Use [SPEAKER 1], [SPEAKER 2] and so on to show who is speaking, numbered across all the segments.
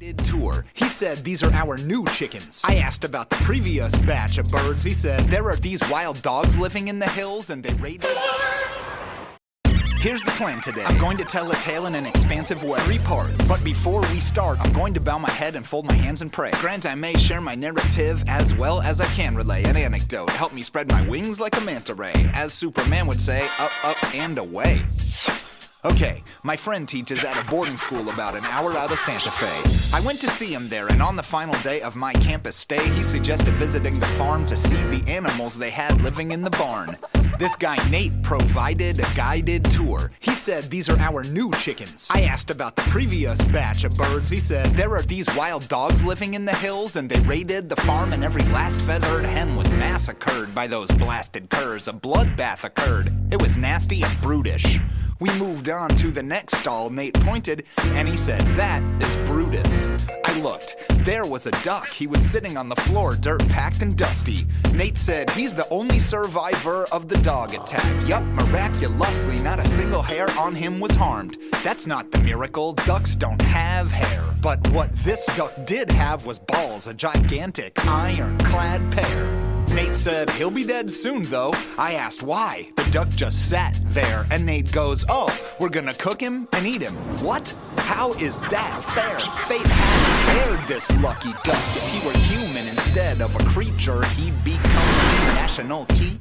[SPEAKER 1] Tour. He said these are our new chickens. I asked about the previous batch of birds. He said there are these wild dogs living in the hills and they raided. Here's the plan today. I'm going to tell a tale in an expansive way. 3 parts. But before we start, I'm going to bow my head and fold my hands and pray. Grant I may share my narrative as well as I can relay an anecdote. Help me spread my wings like a manta ray. As Superman would say, up, up, and away. Okay, my friend teaches at a boarding school about an hour out of Santa Fe. I went to see him there, and on the final day of my campus stay, he suggested visiting the farm to see the animals they had living in the barn. This guy Nate provided a guided tour. He said these are our new chickens. I asked about the previous batch of birds. He said there are these wild dogs living in the hills and they raided the farm and every last feathered hen was massacred by those blasted curs. A bloodbath occurred. It was nasty and brutish. We moved on to the next stall, Nate pointed, and he said, that is Brutus. I looked. There was a duck. He was sitting on the floor, dirt-packed and dusty. Nate said, he's the only survivor of the dog attack. Yup, miraculously, not a single hair on him was harmed. That's not the miracle. Ducks don't have hair. But what this duck did have was balls, a gigantic ironclad pair. Nate said, he'll be dead soon, though. I asked why. The duck just sat there, and Nate goes, oh, we're gonna cook him and eat him. What? How is that fair? Fate had spared this lucky duck. If he were human instead of a creature, he'd become a national hero,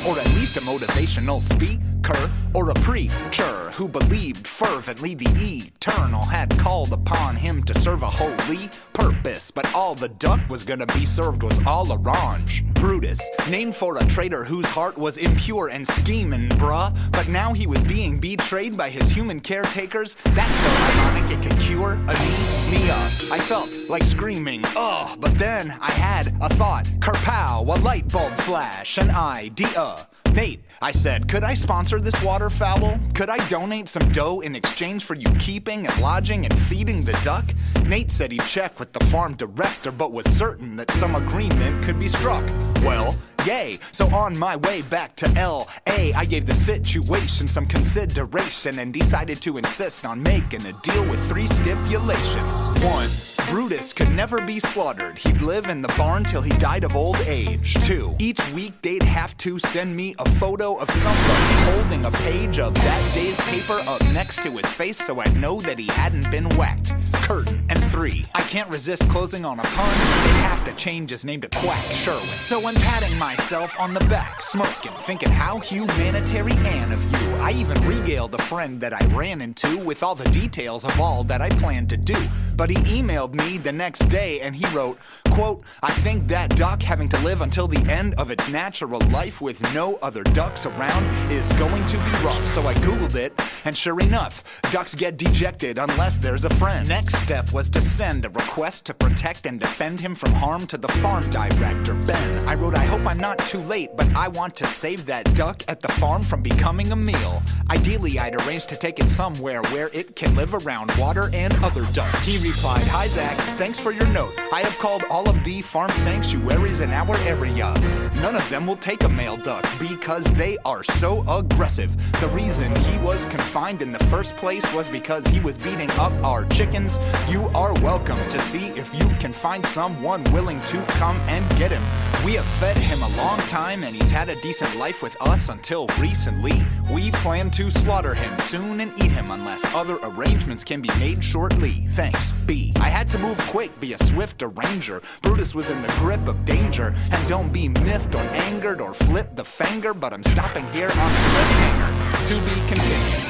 [SPEAKER 1] or at least a motivational speaker, or a preacher who believed fervently the eternal had called upon him to serve a holy purpose. But all the duck was gonna be served was all orange. Brutus, named for a traitor whose heart was impure and scheming, bruh. But now he was being betrayed by his human caretakers. That's so ironic it could cure anemia. I felt like screaming, ugh, but then I had a thought. Kerpow, a light bulb flash, an idea. Nate, I said, could I sponsor this waterfowl? Could I donate some dough in exchange for you keeping and lodging and feeding the duck? Nate said he'd check with the farm director, but was certain that some agreement could be struck. Well, yay, so on my way back to L.A., I gave the situation some consideration and decided to insist on making a deal with 3 stipulations. 1. Brutus could never be slaughtered. He'd live in the barn till he died of old age. 2. Each week they'd have to send me a photo of somebody holding a page of that day's paper up next to his face so I'd know that he hadn't been whacked. Curtain. And 3. I can't resist closing on a pun. They'd have to change his name to Quack Sherwin. So I'm patting myself on the back, smirking, thinking how humanitarian of you. I even regaled a friend that I ran into with all the details of all that I planned to do. But he emailed me the next day and he wrote, quote, I think that duck having to live until the end of its natural life with no other ducks around is going to be rough. So I googled it and sure enough, ducks get dejected unless there's a friend. Next step was to send a request to protect and defend him from harm to the farm director, Ben. I wrote, I hope I'm not too late, but I want to save that duck at the farm from becoming a meal. Ideally, I'd arrange to take it somewhere where it can live around water and other ducks. He replied, hi Zach, thanks for your note. I have called all of the farm sanctuaries in our area. None of them will take a male duck because they are so aggressive. The reason he was confined in the first place was because he was beating up our chickens. You are welcome to see if you can find someone willing to come and get him. We have fed him a long time and he's had a decent life with us until recently. We plan to slaughter him soon and eat him unless other arrangements can be made shortly. Thanks, B. I had to move quick, be a swift arranger. Brutus was in the grip of danger. And don't be miffed or angered or flip the finger, but I'm stopping here on the cliffhanger. To be continued.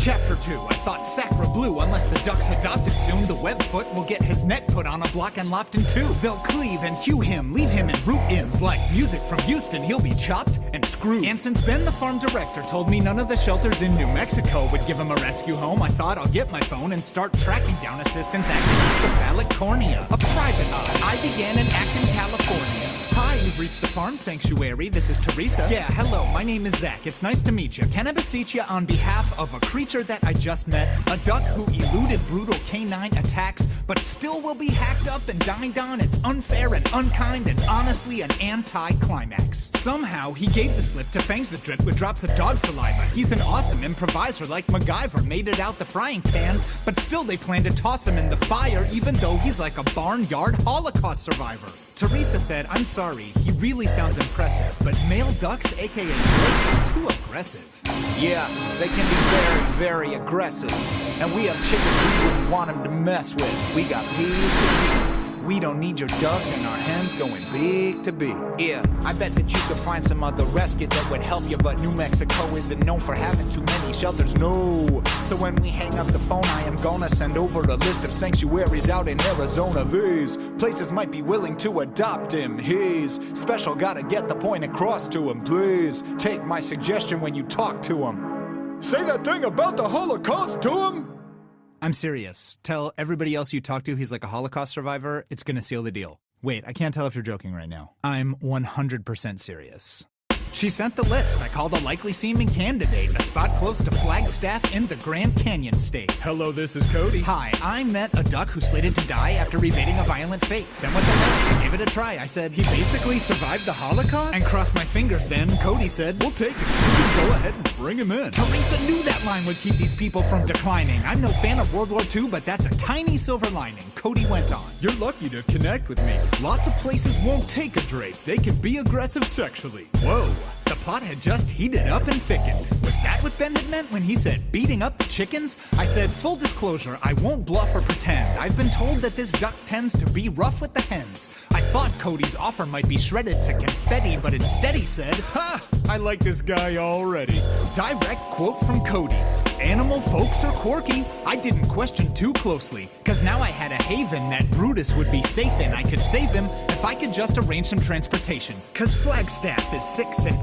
[SPEAKER 1] Chapter 2. I thought Sacra Blue, unless the duck's adopted soon, the webfoot will get his neck put on a block and lopped in 2. They'll cleave and hew him, leave him in root ends like music from Houston. He'll be chopped and screwed. And since Ben, the farm director, told me none of the shelters in New Mexico would give him a rescue home, I thought I'll get my phone and start tracking down assistants acting with the phallic cornea. A private eye. I began an act in California. Hi reached the farm sanctuary. This is Teresa. Yeah, hello, my name is Zach. It's nice to meet you. Can I beseech you on behalf of a creature that I just met, a duck who eluded brutal canine attacks, but still will be hacked up and dined on? It's unfair and unkind and honestly an anti-climax. Somehow, he gave the slip to Fangs the Drip with drops of dog saliva. He's an awesome improviser like MacGyver, made it out the frying pan, but still they plan to toss him in the fire even though he's like a barnyard Holocaust survivor. Teresa said, I'm sorry, he really sounds impressive, but male ducks, aka blakes, are too aggressive. Yeah, they can be very, very aggressive. And we have chickens we wouldn't want them to mess with. We got peas to eat. We don't need your duck and our hens going big to big. Yeah, I bet that you could find some other rescue that would help you, but New Mexico isn't known for having too many shelters, no. So when we hang up the phone, I am gonna send over a list of sanctuaries out in Arizona. These places might be willing to adopt him. He's special, gotta get the point across to him. Please take my suggestion when you talk to him. Say that thing about the Holocaust to him. I'm serious. Tell everybody else you talk to he's like a Holocaust survivor. It's gonna seal the deal. Wait, I can't tell if you're joking right now. I'm 100% serious. She sent the list. I called a likely seeming candidate, a spot close to Flagstaff in the Grand Canyon state. Hello, this is Cody. Hi, I met a duck who slated to die after evading a violent fate. Then what the heck? I gave it a try. I said, he basically survived the Holocaust? And crossed my fingers then. Cody said, we'll take it. You can go ahead and bring him in. Teresa knew that line would keep these people from declining. I'm no fan of World War II, but that's a tiny silver lining. Cody went on. You're lucky to connect with me. Lots of places won't take a Drake. They can be aggressive sexually. Whoa. The plot had just heated up and thickened. Was that what Ben had meant when he said beating up the chickens? I said, full disclosure, I won't bluff or pretend. I've been told that this duck tends to be rough with the hens. I thought Cody's offer might be shredded to confetti, but instead he said, ha! I like this guy already. Direct quote from Cody. Animal folks are quirky. I didn't question too closely, cause now I had a haven that Brutus would be safe in. I could save him if I could just arrange some transportation. Cause Flagstaff is 6.5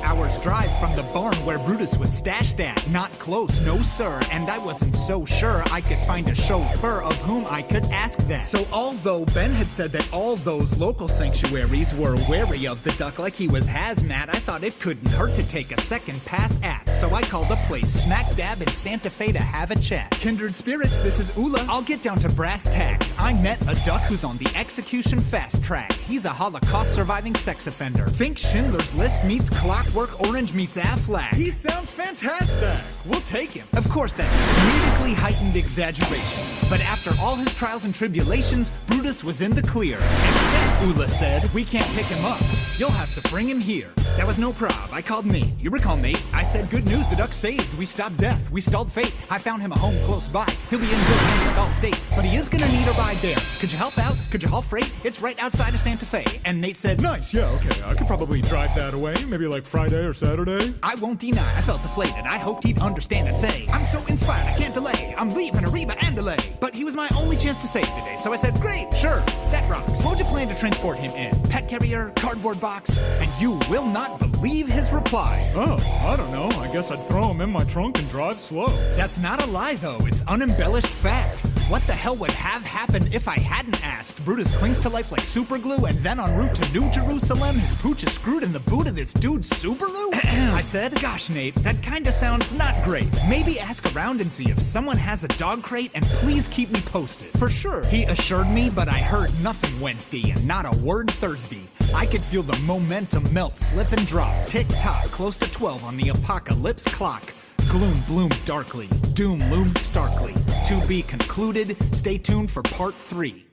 [SPEAKER 1] hours drive from the barn where Brutus was stashed at. Not close, no sir, and I wasn't so sure I could find a chauffeur of whom I could ask that. So although Ben had said that all those local sanctuaries were wary of the duck like he was hazmat, I thought it couldn't hurt to take a second pass at. So I called a place smack dab in Santa Fe to have a chat. Kindred spirits, this is Ula. I'll get down to brass tacks. I met a duck who's on the execution fast track. He's a Holocaust surviving sex offender. Think Schindler's List meets Clockwork Orange meets Aflac. He sounds fantastic. We'll take him. Of course, that's musically heightened exaggeration. But after all his trials and tribulations, Brutus was in the clear. Except, Ula said, we can't pick him up. You'll have to bring him here. That was no prob. I called Nate. You recall Nate? I said, good news, the duck saved. We stopped death. We stalled fate. I found him a home close by. He'll be in good hands like Allstate. But he is gonna need a ride there. Could you help out? Could you haul freight? It's right outside of Santa Fe. And Nate said, nice, yeah, okay. I could probably drive that away. Maybe like Friday or Saturday. I won't deny. I felt deflated. I hoped he'd understand and say, I'm so inspired, I can't delay. I'm leaving Ariba and delay. But he was my only chance to save today. So I said, great, sure, that rocks. What'd you plan to transport him in? Pet carrier, cardboard box? And you will not believe his reply. Oh, I don't know. I guess I'd throw him in my trunk and drive slow. That's not a lie, though. It's unembellished fact. What the hell would have happened if I hadn't asked? Brutus clings to life like super glue, and then en route to New Jerusalem, his pooch is screwed in the boot of this dude's Subaru? I said, gosh, Nate, that kinda sounds not great. Maybe ask around and see if someone has a dog crate, and please keep me posted. For sure, he assured me, but I heard nothing Wednesday, and not a word Thursday. I could feel the momentum melt, slip and drop, tick-tock, close to 12 on the apocalypse clock. Gloom bloomed darkly, doom loomed starkly. To be concluded, stay tuned for part 3.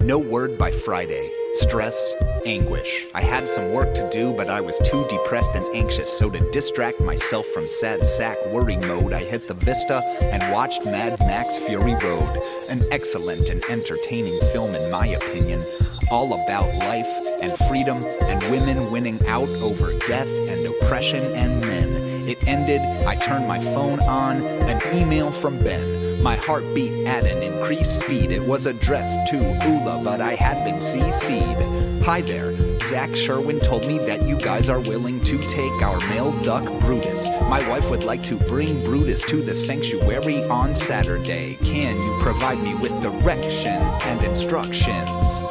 [SPEAKER 1] No word by Friday. Stress, anguish. I had some work to do, but I was too depressed and anxious. So to distract myself from sad sack worry mode, I hit the Vista and watched Mad Max Fury Road. An excellent and entertaining film in my opinion. All about life and freedom and women winning out over death and oppression and men. It ended, I turned my phone on, an email from Ben. My heart beat at an increased speed. It was addressed to Ula, but I had been CC'd. Hi there, Zach Sherwin told me that you guys are willing to take our male duck Brutus. My wife would like to bring Brutus to the sanctuary on Saturday. Can you provide me with directions and instructions?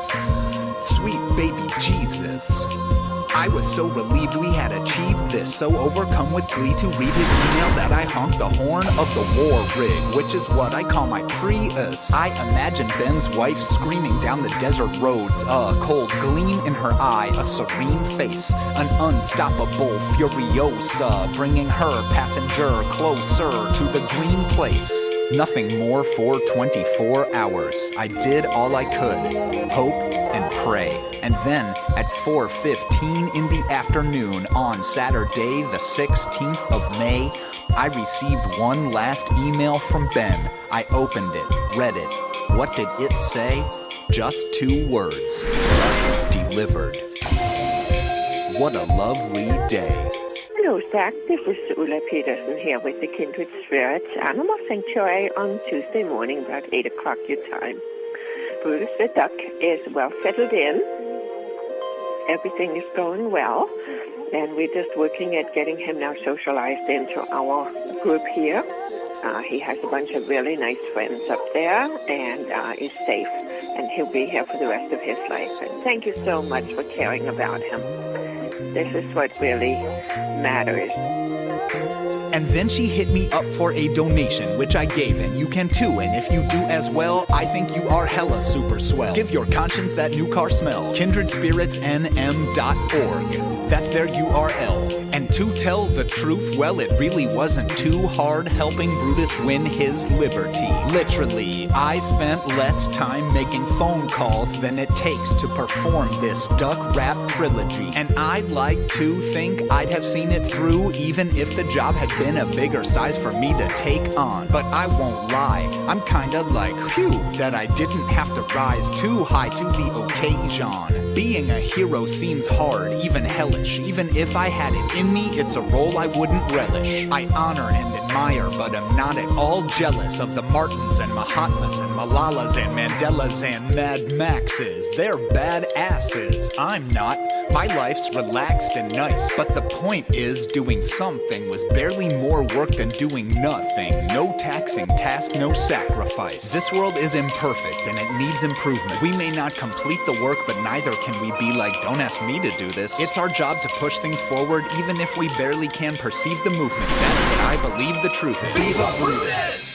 [SPEAKER 1] Sweet baby Jesus. I was so relieved we had achieved this, so overcome with glee to read his email that I honked the horn of the war rig, which is what I call my Prius. I imagine Ben's wife screaming down the desert roads, a cold gleam in her eye, a serene face, an unstoppable furiosa, bringing her passenger closer to the green place. Nothing more for 24 hours. I did all I could, hope and pray. And then at 4:15 in the afternoon on Saturday, the 16th of May, I received one last email from Ben. I opened it, read it. What did it say? Just 2 words. Delivered. What a lovely day.
[SPEAKER 2] Hello, Zach. This is Ulla Peterson here with the Kindred Spirits Animal Sanctuary on Tuesday morning about 8 o'clock your time. Brutus the duck is well settled in. Everything is going well, and we're just working at getting him now socialized into our group here. He has a bunch of really nice friends up there and is safe, and he'll be here for the rest of his life. And thank you so much for caring about him. This is what really matters.
[SPEAKER 1] And then she hit me up for a donation, which I gave, and you can too. And if you do as well, I think you are hella super swell. Give your conscience that new car smell. KindredSpiritsNM.org. That's their URL. And to tell the truth, well, it really wasn't too hard helping Brutus win his liberty. Literally, I spent less time making phone calls than it takes to perform this duck rap trilogy. And I'd like to think I'd have seen it through even if the job had been a bigger size for me to take on. But I won't lie, I'm kinda like, phew, that I didn't have to rise too high to the occasion. Being a hero seems hard, even hellish. Even if I had it in me, it's a role I wouldn't relish. I honor and admire, but am not at all jealous of the Martins and Mahatmas and Malalas and Mandelas and Mad Maxes. They're badasses. I'm not. My life's relaxed and nice. But the point is, doing something was barely more work than doing nothing. No taxing task, no sacrifice. This world is imperfect and it needs improvement. We may not complete the work, but neither can we be like, don't ask me to do this. It's our job to push things forward, even if we barely can perceive the movement. That's what I believe the truth is. Viva Brutus!